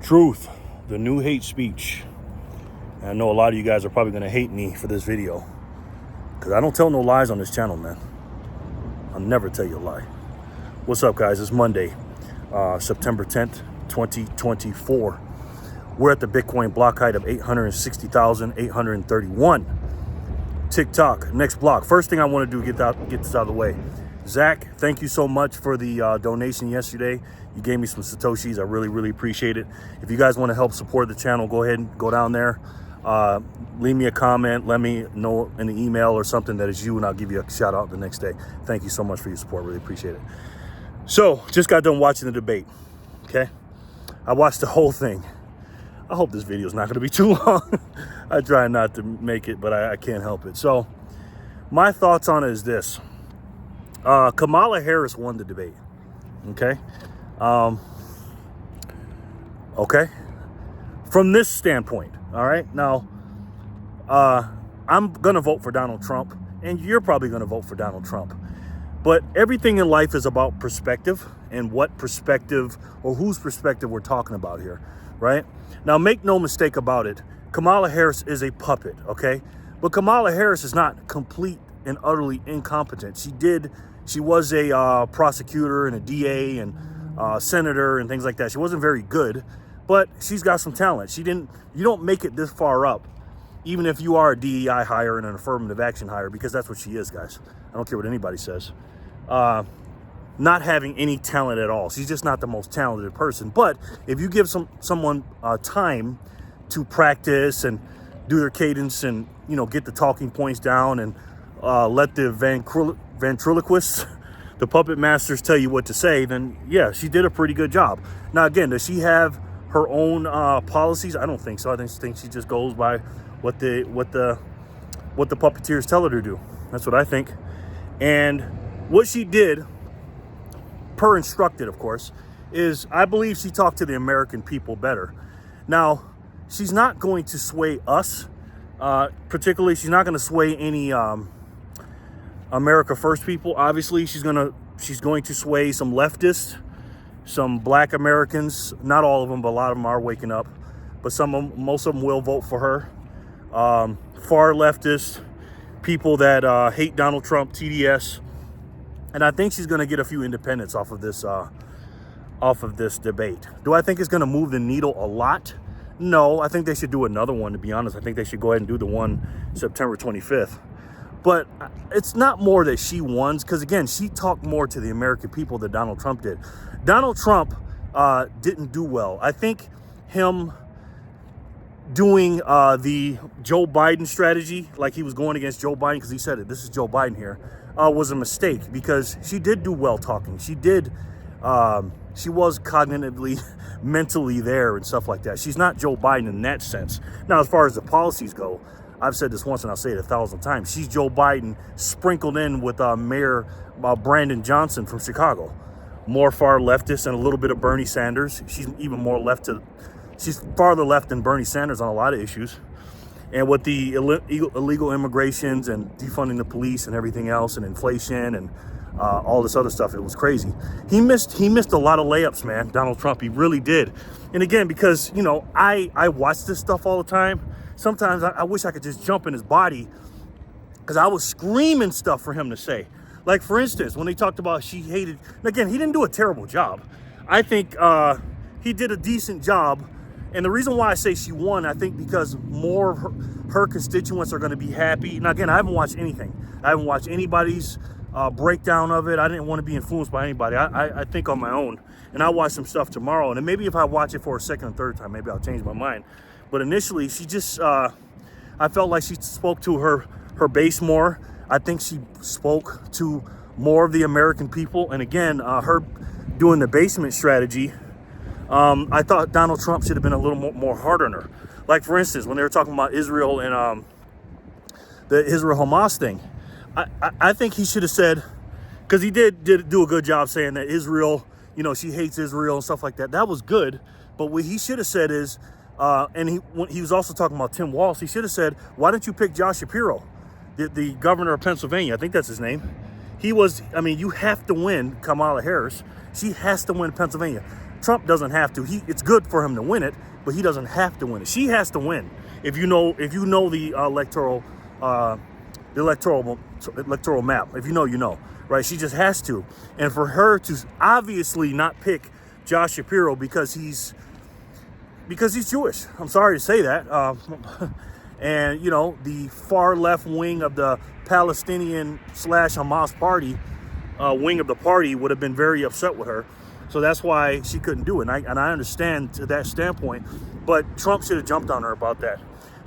Truth, the new hate speech. And I know a lot of you guys are probably going to hate me for this video because I don't tell no lies on this channel, man. I'll never tell you a lie. What's up, guys? It's Monday, September 10th, 2024. We're at the Bitcoin block height of 860,831. TikTok, next block. First thing I want to do, get this out of the way. Zach, thank you so much for the donation yesterday. You gave me some Satoshis. I really appreciate it. If you guys want to help support the channel, go ahead and go down there. Leave me a comment. Let me know in an email or something that is you, and I'll give you a shout out the next day. Thank you so much for your support. Really appreciate it. So, just got done watching the debate. Okay? I watched the whole thing. I hope this video is not going to be too long. I try not to make it, but I can't help it. So, my thoughts on it is this. Kamala Harris won the debate. Okay? Okay? From this standpoint, all right? Now, I'm going to vote for Donald Trump, and you're probably going to vote for Donald Trump. But everything in life is about perspective and what perspective or whose perspective we're talking about here, right? Now, make no mistake about it. Kamala Harris is a puppet, okay? But Kamala Harris is not complete and utterly incompetent. She was a prosecutor and a DA and senator and things like that. She wasn't very good, but she's got some talent. You don't make it this far up, even if you are a DEI hire and an affirmative action hire, because that's what she is, guys. I don't care what anybody says. Not having any talent at all. She's just not the most talented person. But if you give someone time to practice and do their cadence and, get the talking points down and let the ventriloquists, the puppet masters tell you what to say, then yeah, she did a pretty good job. Now, again, does she have her own policies? I don't think so. I think she just goes by what the puppeteers tell her to do. That's what I think. And what she did, per instructed, of course, is I believe she talked to the American people better. Now, she's not going to sway us, particularly. She's not going to sway any America First people. Obviously, she's going to sway some leftists, some black Americans. Not all of them, but a lot of them are waking up. But most of them will vote for her. Far leftists, people that hate Donald Trump, TDS, and I think she's going to get a few independents off of this debate. Do I think it's going to move the needle a lot? No, I think they should do another one. To be honest, I think they should go ahead and do the one September 25th. But it's not more that she won, because again, she talked more to the American people than Donald Trump did. Donald Trump didn't do well. I think him doing the Joe Biden strategy, like he was going against Joe Biden, because he said it, this is Joe Biden here, was a mistake, because she did do well talking. She was cognitively, mentally there and stuff like that. She's not Joe Biden in that sense. Now, as far as the policies go, I've said this once and I'll say it 1,000 times. She's Joe Biden sprinkled in with Mayor Brandon Johnson from Chicago. More far leftist and a little bit of Bernie Sanders. She's even more she's farther left than Bernie Sanders on a lot of issues. And with the illegal immigrations and defunding the police and everything else and inflation and all this other stuff, it was crazy. He missed a lot of layups, man, Donald Trump. He really did. And again, because, I watch this stuff all the time. Sometimes I wish I could just jump in his body, because I was screaming stuff for him to say. Like, for instance, when they talked about she hated, and again, he didn't do a terrible job. I think he did a decent job. And the reason why I say she won, I think because more of her constituents are going to be happy. Now, again, I haven't watched anything. I haven't watched anybody's breakdown of it. I didn't want to be influenced by anybody. I think on my own. And I'll watch some stuff tomorrow. And then maybe if I watch it for a second and third time, maybe I'll change my mind. But initially, she just, I felt like she spoke to her base more. I think she spoke to more of the American people. And again, her doing the basement strategy, I thought Donald Trump should have been a little more hard on her. Like, for instance, when they were talking about Israel and the Israel-Hamas thing, I think he should have said, because he did do a good job saying that Israel, she hates Israel and stuff like that. That was good. But what he should have said is, and he was also talking about Tim Walz, he should have said, why don't you pick Josh Shapiro, the governor of Pennsylvania? I think that's his name. You have to win Kamala Harris. She has to win Pennsylvania. Trump doesn't have to. It's good for him to win it, but he doesn't have to win it. She has to win. If you know the electoral map. If you know, you know, right? She just has to. And for her to obviously not pick Josh Shapiro because he's Jewish. I'm sorry to say that. And, you know, the far left wing of the Palestinian / Hamas party, wing of the party would have been very upset with her. So that's why she couldn't do it. And I understand to that standpoint, but Trump should have jumped on her about that.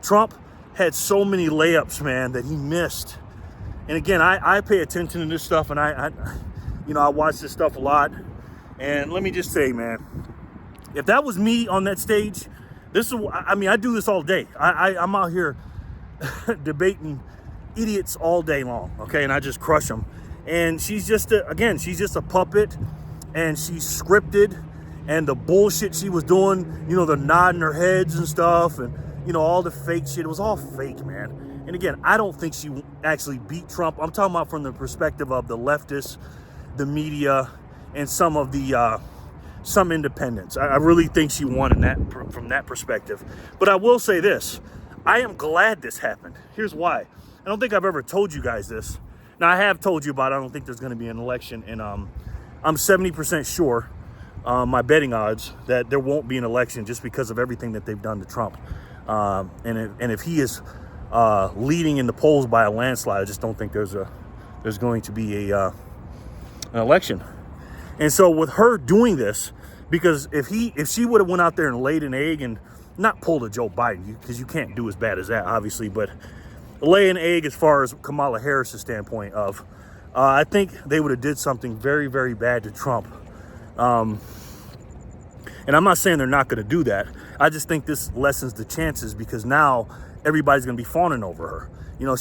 Trump had so many layups, man, that he missed. And again, I pay attention to this stuff, and I watch this stuff a lot. And let me just say, man, if that was me on that stage, I do this all day. I'm out here debating idiots all day long, okay? And I just crush them. And she's just a puppet, and she's scripted, and the bullshit she was doing, you know, the nodding her heads and stuff, and, you know, all the fake shit, it was all fake, man. And again, I don't think she actually beat Trump. I'm talking about from the perspective of the leftists, the media, and some of the, some independents. I really think she won from that perspective. But I will say this, I am glad this happened. Here's why. I don't think I've ever told you guys this. Now, I have told you about it. I don't think there's going to be an election. And I'm 70% sure, my betting odds, that there won't be an election just because of everything that they've done to Trump. And if he is leading in the polls by a landslide, I just don't think there's going to be an election. And so with her doing this, because if she would have went out there and laid an egg and not pulled a Joe Biden, because you can't do as bad as that, obviously, but lay an egg as far as Kamala Harris' standpoint of, I think they would have did something very, very bad to Trump. And I'm not saying they're not going to do that. I just think this lessens the chances, because now everybody's going to be fawning over her. You know,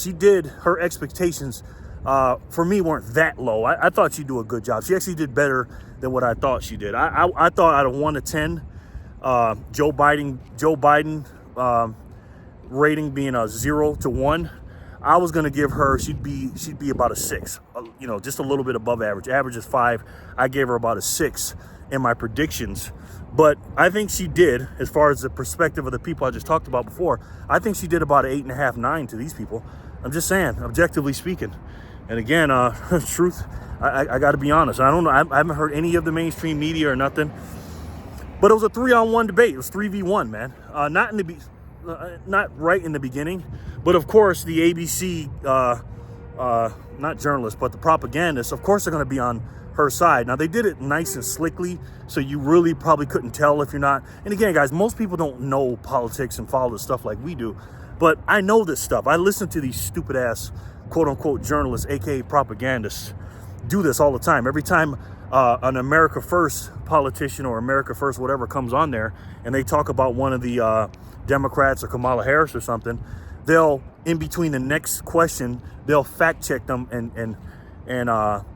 her expectations for me weren't that low. I thought she'd do a good job. She actually did better than what I thought she did. I thought out of 1 to 10, Joe Biden rating being a 0 to 1, I was going to give her, she'd be about a 6, you know, just a little bit above average. Average is 5. I gave her about a 6 in my predictions. But I think she did, as far as the perspective of the people I just talked about before, I think she did about an 8.5, 9 to these people. I'm just saying, objectively speaking. And again, truth, I got to be honest. I don't know. I haven't heard any of the mainstream media or nothing. But it was a 3-on-1 debate. It was 3v1, man. Not right in the beginning. But of course, the ABC, not journalists, but the propagandists, of course, they're going to be on her side. Now, they did it nice and slickly, so you really probably couldn't tell if you're not. And again, guys, most people don't know politics and follow this stuff like we do. But I know this stuff. I listen to these stupid ass, quote unquote, journalists, aka propagandists, do this all the time. Every time an America First politician or America First whatever comes on there and they talk about one of the Democrats or Kamala Harris or something, they'll, in between the next question, they'll fact check them and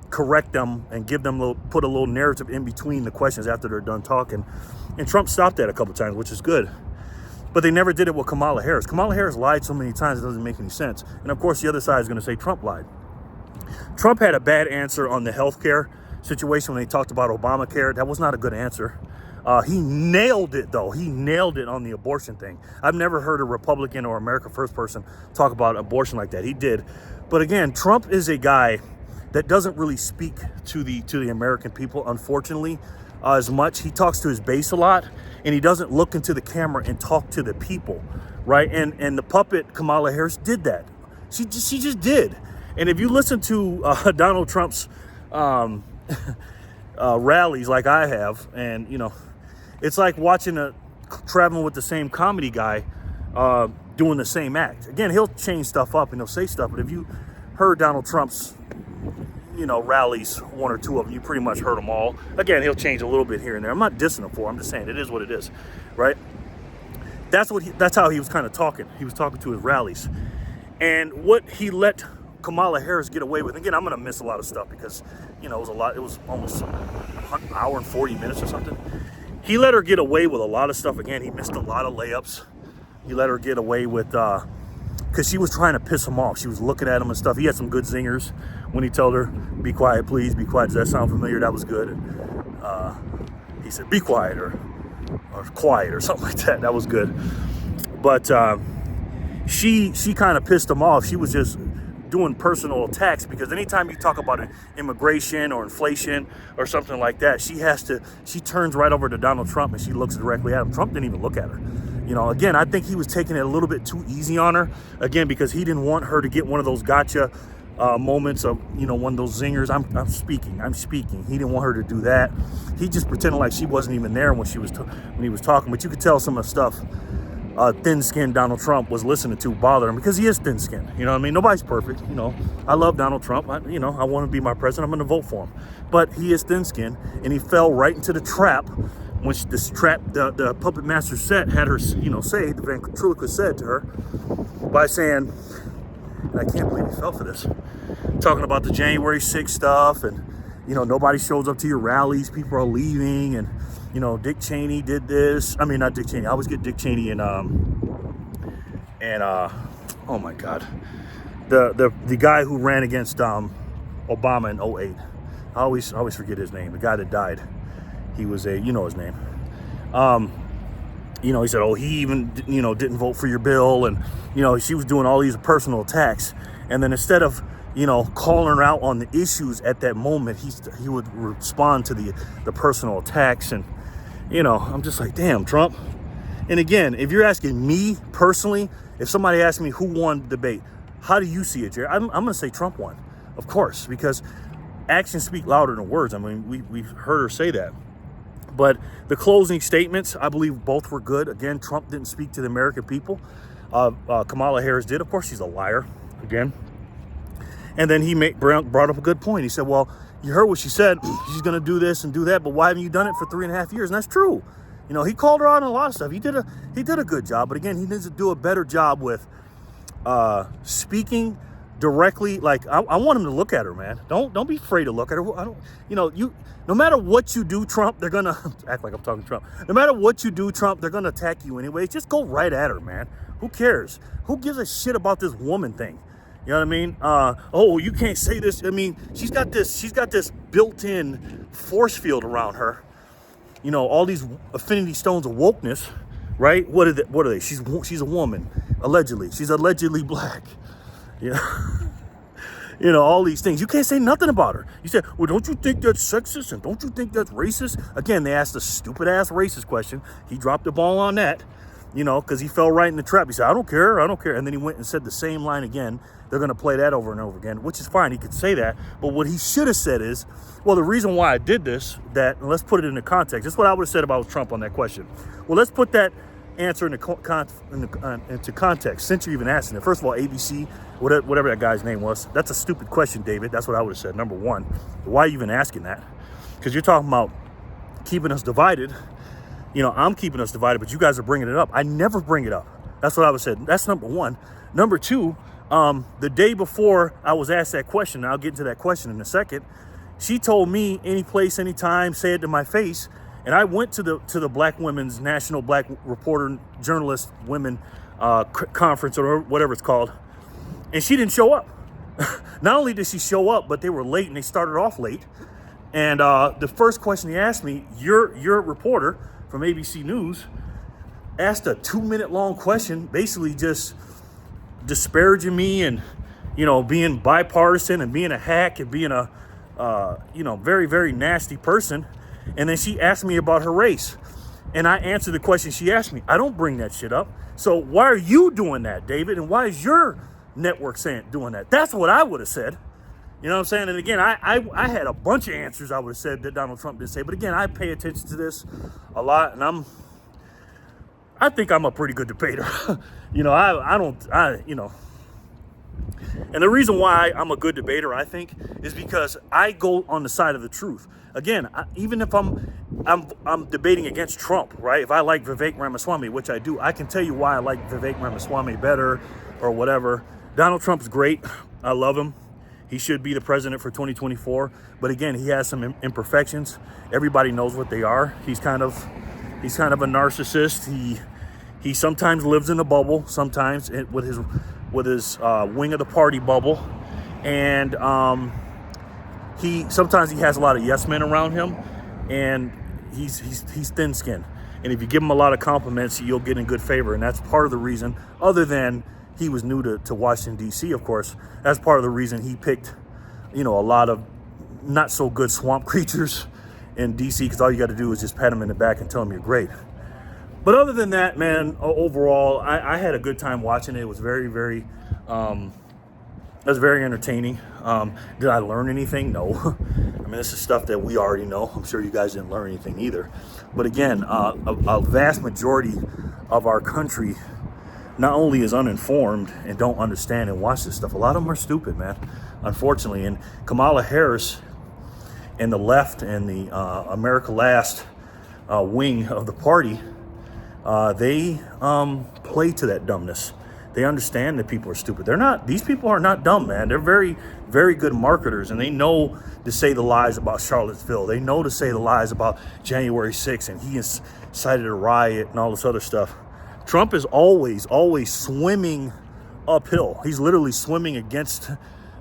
correct them and put a little narrative in between the questions after they're done talking. And Trump stopped that a couple times, which is good. But they never did it with Kamala Harris. Kamala Harris lied so many times it doesn't make any sense. And of course, the other side is going to say Trump lied. Trump had a bad answer on the healthcare situation when they talked about Obamacare. That was not a good answer. He nailed it, though. He nailed it on the abortion thing. I've never heard a Republican or America First person talk about abortion like that. He did. But again, Trump is a guy that doesn't really speak to the American people, unfortunately, as much. He talks to his base a lot, and he doesn't look into the camera and talk to the people, right? And the puppet Kamala Harris did that. She just did. And if you listen to Donald Trump's rallies like I have, and you know, it's like traveling with the same comedy guy doing the same act. Again, he'll change stuff up and he'll say stuff, but if you heard Donald Trump's, you know, rallies, 1 or 2 of them, you pretty much heard them all. Again, he'll change a little bit here and there. I'm not dissing him for it. I'm just saying it is what it is, right? That's how he was kind of talking. He was talking to his rallies. And what he let Kamala Harris get away with, again, I'm going to miss a lot of stuff because, you know, it was almost an hour and 40 minutes or something. He let her get away with a lot of stuff. Again, he missed a lot of layups. He let her get away with, because she was trying to piss him off. She was looking at him and stuff. He had some good zingers when he told her, be quiet, please, be quiet. Does that sound familiar? That was good. He He said, be quiet or quiet or something like that. That was good. But she kind of pissed him off. She was just doing personal attacks, because anytime you talk about immigration or inflation or something like that, she turns right over to Donald Trump and she looks directly at him. Trump didn't even look at her. You know, again, I think he was taking it a little bit too easy on her, again, because he didn't want her to get one of those gotcha moments of, you know, one of those zingers. I'm speaking. He didn't want her to do that. He just pretended like she wasn't even there when he was talking. But you could tell some of the stuff thin-skinned Donald Trump was listening to bother him, because he is thin-skinned. You know what I mean? Nobody's perfect. You know, I love Donald Trump. I want to be my president. I'm going to vote for him. But he is thin-skinned, and he fell right into the trap. When the puppet master set had her, say, the ventriloquist said to her, by saying, and I can't believe he fell for this, talking about the January 6th stuff, and, nobody shows up to your rallies, people are leaving, and, Dick Cheney did this. I mean, not Dick Cheney. I always get Dick Cheney and oh my God, the guy who ran against Obama in 2008. I always forget his name. The guy that died. He was his name. He said, oh, he even, didn't vote for your bill. And, she was doing all these personal attacks. And then instead of, calling her out on the issues at that moment, he would respond to the personal attacks. And, I'm just like, damn, Trump. And again, if you're asking me personally, if somebody asked me who won the debate, how do you see it, Jerry? I'm going to say Trump won, of course, because actions speak louder than words. I mean, we've heard her say that. But the closing statements, I believe both were good. Again, Trump didn't speak to the American people. Kamala Harris did. Of course, she's a liar, again. And then he brought up a good point. He said, well, you heard what she said. She's going to do this and do that, but why haven't you done it for 3.5 years? And that's true. He called her out on a lot of stuff. He did a good job. But again, he needs to do a better job with speaking directly. Like, I want him to look at her, man. Don't be afraid to look at her. No matter what you do, Trump, they're gonna act like I'm talking Trump. No matter what you do, Trump, they're gonna attack you anyways. Just go right at her, man. Who cares? Who gives a shit about this woman thing? You know what I mean? Oh, you can't say this. I mean, she's got this built-in force field around her. All these affinity stones of wokeness, right? What are they? She's a woman, allegedly. She's allegedly black. Yeah. All these things. You can't say nothing about her. You said, well, don't you think that's sexist? And don't you think that's racist? Again, they asked a stupid ass racist question. He dropped the ball on that, because he fell right in the trap. He said, I don't care. And then he went and said the same line again. They're going to play that over and over again, which is fine. He could say that. But what he should have said is, well, the reason why I did this, and let's put it into context. That's what I would have said about Trump on that question. Well, let's put that answer into context, since you're even asking it. First of all, ABC, whatever that guy's name was, that's a stupid question, David. That's what I would have said. Number one, why are you even asking that? Because you're talking about keeping us divided. I'm keeping us divided, but you guys are bringing it up. I never bring it up. That's what I would have said. That's number one. Number two, the day before I was asked that question, and I'll get into that question in a second, she told me any place, anytime, say it to my face. And I went to the Black Women's National Black Reporter Journalist Women Conference, or whatever it's called, and she didn't show up. Not only did she show up, but they were late, and they started off late. And the first question he asked me, your reporter from ABC News, asked a 2-minute long question, basically just disparaging me and being bipartisan and being a hack and being a very, very nasty person. And then she asked me about her race. And I answered the question she asked me. I don't bring that shit up. So why are you doing that, David? And why is your network doing that? That's what I would have said. You know what I'm saying? And again, I had a bunch of answers I would have said that Donald Trump didn't say. But again, I pay attention to this a lot. And I think I'm a pretty good debater. And the reason why I'm a good debater, I think, is because I go on the side of the truth. Again, even if I'm debating against Trump, right? If I like Vivek Ramaswamy, which I do, I can tell you why I like Vivek Ramaswamy better or whatever. Donald Trump's great. I love him. He should be the president for 2024. But again, he has some imperfections. Everybody knows what they are. He's kind of a narcissist. He sometimes lives in a bubble, sometimes with his wing of the party bubble. And sometimes he has a lot of yes men around him. And he's thin-skinned. And if you give him a lot of compliments, you'll get in good favor. And that's part of the reason, other than he was new to Washington, D.C., of course, that's part of the reason he picked, a lot of not so good swamp creatures in DC, because all you got to do is just pat him in the back and tell him you're great. But other than that, man, overall, I had a good time watching it. It was very, very, very entertaining. Did I learn anything? No. I mean, this is stuff that we already know. I'm sure you guys didn't learn anything either. But again, a vast majority of our country not only is uninformed and don't understand and watch this stuff, a lot of them are stupid, man, unfortunately. And Kamala Harris and the left and the America Last wing of the party, they play to that dumbness. They understand that people are stupid. These people are not dumb, man. They're very, very good marketers, and they know to say the lies about Charlottesville. They know to say the lies about January 6th, and he incited a riot and all this other stuff. Trump is always swimming uphill. He's literally swimming against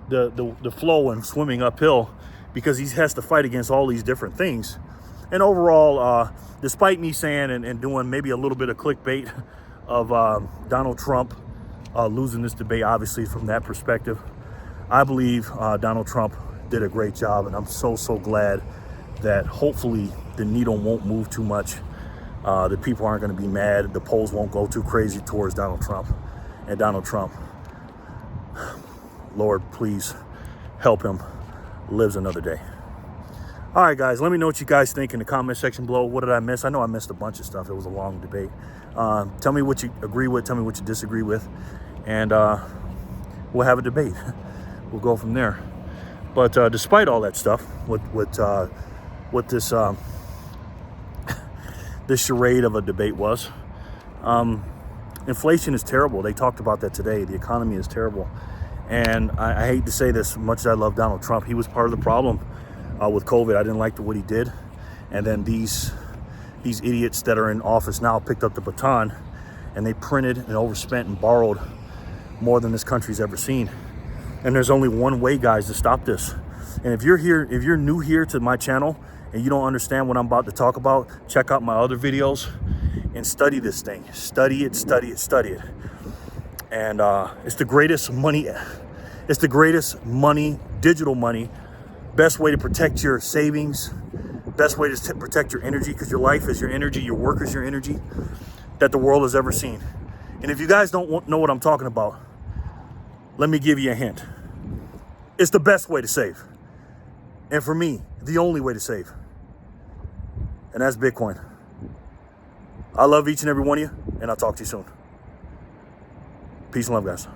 the flow and swimming uphill, because he has to fight against all these different things. And overall, despite me saying and doing maybe a little bit of clickbait of Donald Trump losing this debate, obviously from that perspective, I believe Donald Trump did a great job, and I'm so glad that hopefully the needle won't move too much. The people aren't going to be mad. The polls won't go too crazy towards Donald Trump. And Donald Trump, Lord, please help him lives another day. All right, guys, let me know what you guys think in the comment section below. What did I miss? I know I missed a bunch of stuff. It was a long debate. Tell me what you agree with. Tell me what you disagree with. And we'll have a debate. We'll go from there. But despite all that stuff, what this this charade of a debate was, inflation is terrible. They talked about that today. The economy is terrible. And I hate to say this, much as I love Donald Trump, he was part of the problem with COVID. I didn't like what he did. And then these idiots that are in office now picked up the baton, and they printed and overspent and borrowed more than this country's ever seen. And there's only one way, guys, to stop this. And if you're new here to my channel and you don't understand what I'm about to talk about, check out my other videos and study this thing. Study it. And it's the greatest money. It's the greatest money, digital money. Best way to protect your savings. Best way to protect your energy, because your life is your energy, your work is your energy, that the world has ever seen. And if you guys don't know what I'm talking about, let me give you a hint. It's the best way to save. And for me, the only way to save. And that's Bitcoin. I love each and every one of you, and I'll talk to you soon. Peace and love, guys.